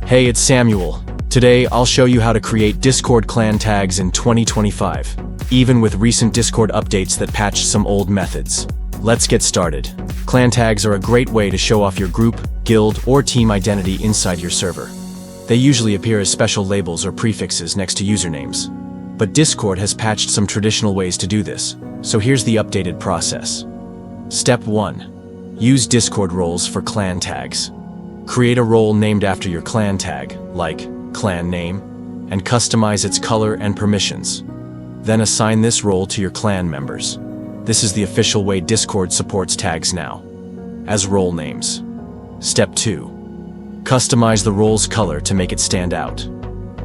Hey, it's Samuel. Today, I'll show you how to create Discord clan tags in 2025, even with recent Discord updates that patched some old methods. Let's get started. Clan tags are a great way to show off your group, guild, or team identity inside your server. They usually appear as special labels or prefixes next to usernames. But Discord has patched some traditional ways to do this, so here's the updated process. Step 1. Use Discord roles for clan tags. Create a role named after your clan tag, like clan name, and customize its color and permissions. Then assign this role to your clan members. This is the official way Discord supports tags now, as role names. Step 2. Customize the role's color to make it stand out.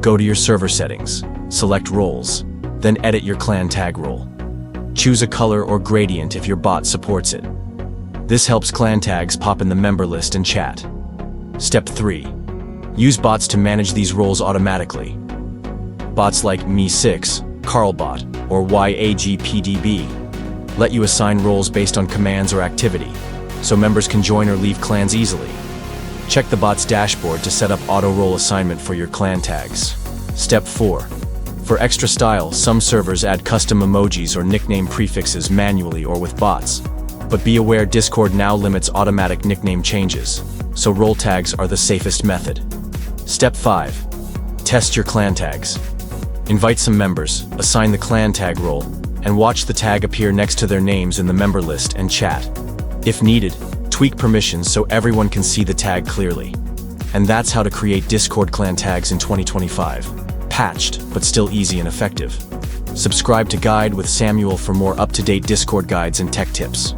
Go to your server settings, select roles, then edit your clan tag role. Choose a color or gradient if your bot supports it. This helps clan tags pop in the member list and chat. Step 3. Use bots to manage these roles automatically. Bots like Me6, CarlBot, or YAGPDB let you assign roles based on commands or activity, so members can join or leave clans easily. Check the bot's dashboard to set up auto-role assignment for your clan tags. Step 4. For extra style, some servers add custom emojis or nickname prefixes manually or with bots. But be aware Discord now limits automatic nickname changes, so role tags are the safest method. Step 5. Test your clan tags. Invite some members, assign the clan tag role, and watch the tag appear next to their names in the member list and chat. If needed, tweak permissions so everyone can see the tag clearly. And that's how to create Discord clan tags in 2025. Patched, but still easy and effective. Subscribe to Guide with Samuel for more up-to-date Discord guides and tech tips.